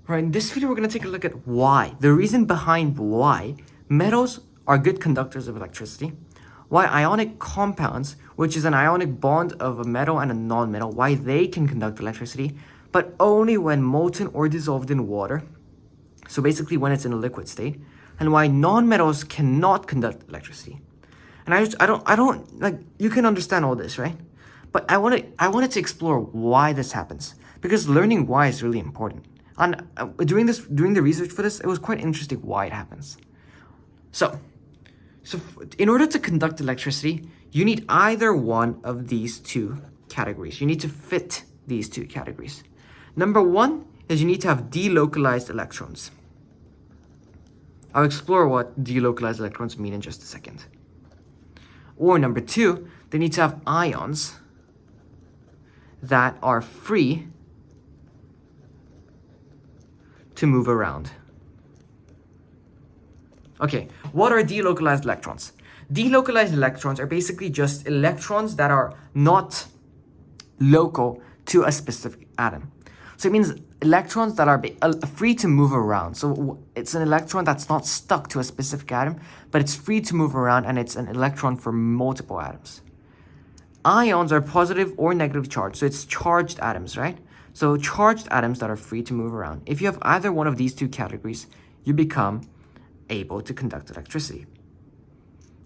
Right, in this video, we're going to take a look at why. The reason behind why metals are good conductors of electricity. Why ionic compounds, which is an ionic bond of a metal and a non-metal, why they can conduct electricity, but only when molten or dissolved in water. So basically when it's in a liquid state. And why non-metals cannot conduct electricity. And I don't, like, you can understand all this, right? But I wanted to explore why this happens. Because learning why is really important. And doing the research for this, it was quite interesting why it happens. So in order to conduct electricity, you need either one of these two categories. You need to fit these two categories. Number one is you need to have delocalized electrons. I'll explore what delocalized electrons mean in just a second. Or number two, they need to have ions that are free to move around. Okay, what are delocalized electrons? Delocalized electrons are basically just electrons that are not local to a specific atom. So it means electrons that are free to move around. So it's an electron that's not stuck to a specific atom, but it's free to move around, and it's an electron for multiple atoms. Ions are positive or negative charged, so it's charged atoms, right? So charged atoms that are free to move around. If you have either one of these two categories, you become able to conduct electricity.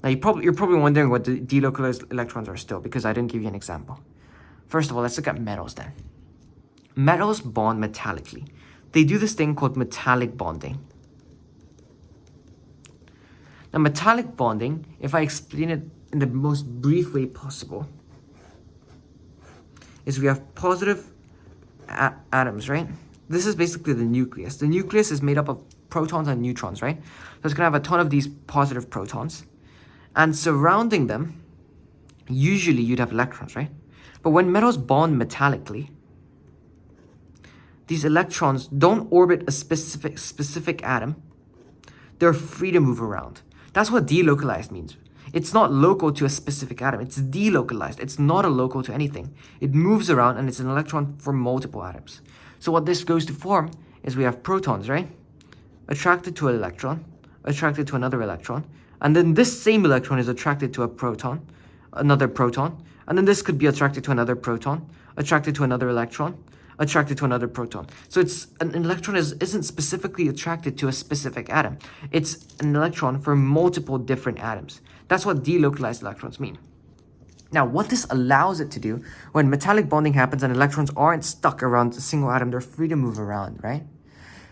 Now you're probably wondering what the delocalized electrons are still, because I didn't give you an example. First of all, let's look at metals then. Metals bond metallically. They do this thing called metallic bonding. Now metallic bonding, if I explain it in the most brief way possible, is we have positive atoms, right? This is basically the nucleus. The nucleus is made up of protons and neutrons, right? So it's going to have a ton of these positive protons. And surrounding them, usually you'd have electrons, right? But when metals bond metallically, these electrons don't orbit a specific atom. They're free to move around. That's what delocalized means. It's not local to a specific atom. It's delocalized. It's not a local to anything. It moves around, and it's an electron for multiple atoms. So what this goes to form is we have protons, right? Attracted to an electron, attracted to another electron, and then this same electron is attracted to a proton, another proton, and then this could be attracted to another proton, attracted to another electron, attracted to another proton. So it's an electron isn't specifically attracted to a specific atom. It's an electron for multiple different atoms. That's what delocalized electrons mean. Now, what this allows it to do, when metallic bonding happens and electrons aren't stuck around a single atom, they're free to move around, right?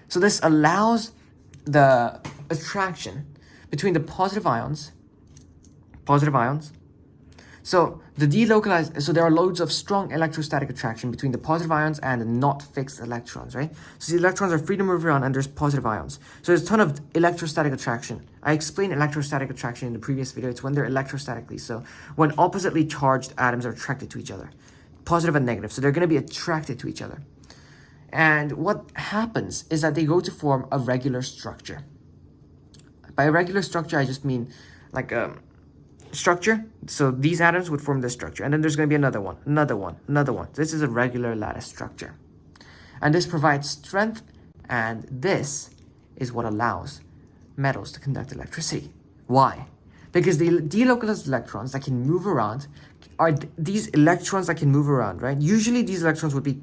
So this allows the attraction between the positive ions. So there are loads of strong electrostatic attraction between the positive ions and the not fixed electrons, right? So the electrons are free to move around, and there's positive ions. So there's a ton of electrostatic attraction. I explained electrostatic attraction in the previous video. It's when they're electrostatically. So when oppositely charged atoms are attracted to each other, positive and negative. So they're going to be attracted to each other. And what happens is that they go to form a regular structure. By a regular structure, I just mean like a structure. So these atoms would form this structure, and then there's going to be another one, another one, another one. This is a regular lattice structure, and this provides strength, and this is what allows metals to conduct electricity. Why? Because the delocalized electrons that can move around are these electrons that can move around, right? Usually these electrons would be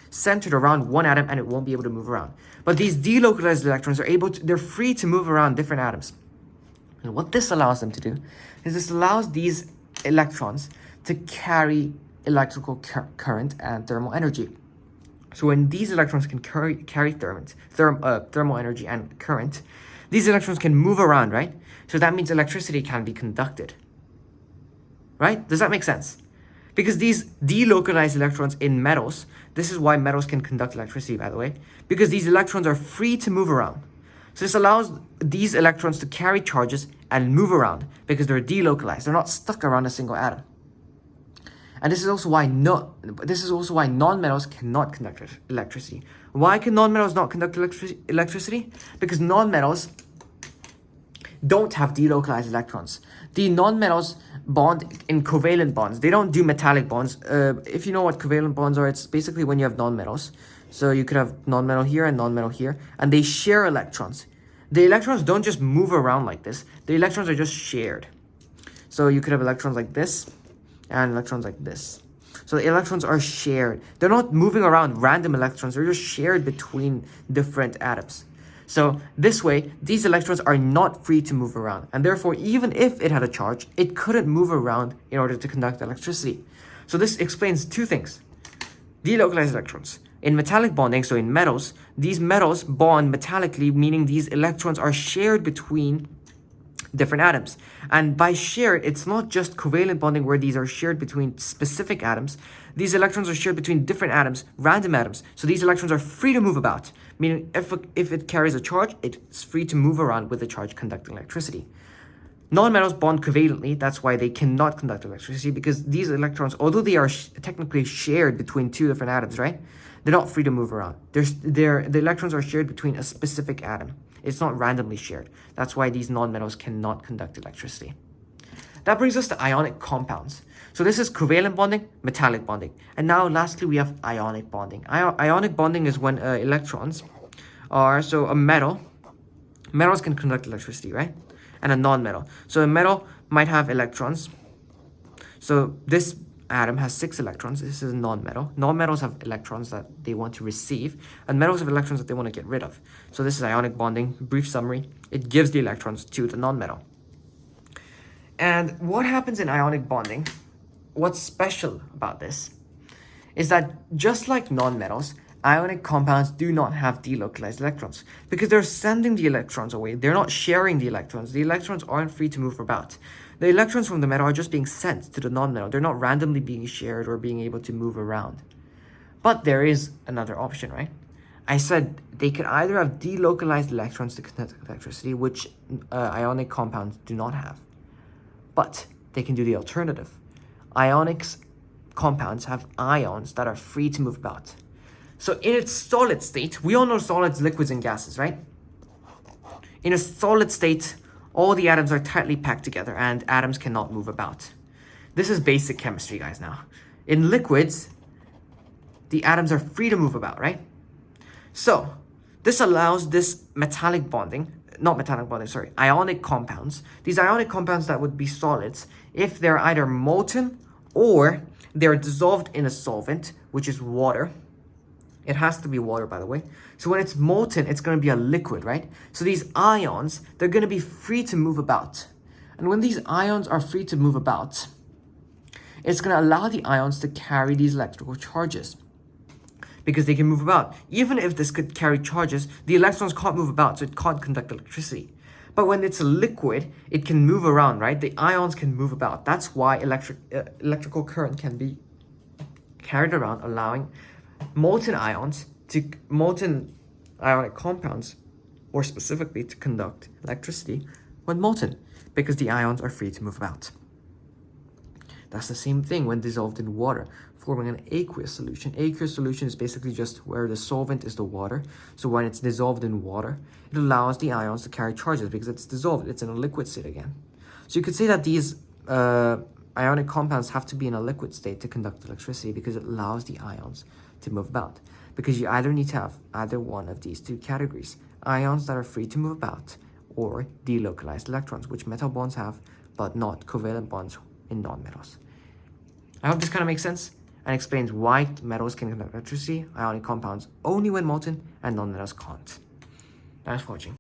centered around one atom, and it won't be able to move around. But these delocalized electrons they're free to move around different atoms. And what this allows them to do is this allows these electrons to carry electrical current and thermal energy. So when these electrons can carry thermal energy and current, these electrons can move around, right? So that means electricity can be conducted. Right? Does that make sense? Because these delocalized electrons in metals, this is why metals can conduct electricity, by the way, because these electrons are free to move around. So this allows these electrons to carry charges and move around because they're delocalized. They're not stuck around a single atom. And this is also why non-metals cannot conduct electricity. Why can non-metals not conduct electricity? Because non-metals don't have delocalized electrons. The non-metals bond in covalent bonds. They don't do metallic bonds. If you know what covalent bonds are, it's basically when you have non-metals. So you could have non-metal here and non-metal here, and they share electrons. The electrons don't just move around like this. The electrons are just shared. So you could have electrons like this and electrons like this. So the electrons are shared. They're not moving around random electrons. They're just shared between different atoms. So this way, these electrons are not free to move around. And therefore, even if it had a charge, it couldn't move around in order to conduct electricity. So this explains two things. Delocalized electrons. In metallic bonding, so in metals, these metals bond metallically, meaning these electrons are shared between different atoms. And by shared, it's not just covalent bonding where these are shared between specific atoms. These electrons are shared between different atoms, random atoms. So these electrons are free to move about, meaning if it carries a charge, it's free to move around with the charge conducting electricity. Non-metals bond covalently. That's why they cannot conduct electricity, because these electrons, although they are technically shared between two different atoms, right? They're not free to move around. The electrons are shared between a specific atom. It's not randomly shared. That's why these non-metals cannot conduct electricity. That brings us to ionic compounds. So this is covalent bonding, metallic bonding. And now lastly, we have ionic bonding. Ionic bonding is when electrons are, so a metal, metals can conduct electricity, right? And a non-metal. So a metal might have electrons. So this atom has 6 electrons. This is a non-metal. Non-metals have electrons that they want to receive, and metals have electrons that they want to get rid of. So this is ionic bonding. Brief summary: it gives the electrons to the non-metal. And what happens in ionic bonding, what's special about this, is that just like non-metals, ionic compounds do not have delocalized electrons because they're sending the electrons away. They're not sharing the electrons. The electrons aren't free to move about. The electrons from the metal are just being sent to the non-metal. They're not randomly being shared or being able to move around. But there is another option, right? I said they could either have delocalized electrons to conduct electricity, which ionic compounds do not have. But they can do the alternative. Ionic compounds have ions that are free to move about. So in its solid state, we all know solids, liquids, and gases, right? In a solid state, all the atoms are tightly packed together and atoms cannot move about. This is basic chemistry, guys, now. In liquids, the atoms are free to move about, right? So this allows this ionic compounds. These ionic compounds that would be solids, if they're either molten or they're dissolved in a solvent, which is water. It has to be water, by the way. So when it's molten, it's going to be a liquid, right? So these ions, they're going to be free to move about. And when these ions are free to move about, it's going to allow the ions to carry these electrical charges because they can move about. Even if this could carry charges, the electrons can't move about, so it can't conduct electricity. But when it's a liquid, it can move around, right? The ions can move about. That's why electrical current can be carried around, allowing molten ionic compounds, or specifically to conduct electricity when molten, because the ions are free to move about. That's the same thing when dissolved in water, forming an aqueous solution. Aqueous solution is basically just where the solvent is the water. So when it's dissolved in water, it allows the ions to carry charges because it's dissolved. It's in a liquid state again. So you could say that these ionic compounds have to be in a liquid state to conduct electricity because it allows the ions to move about. Because you either need to have either one of these two categories: ions that are free to move about, or delocalized electrons, which metal bonds have, but not covalent bonds in non-metals. I hope this kind of makes sense and explains why metals can conduct electricity, ionic compounds only when molten, and non-metals can't. Thanks for watching.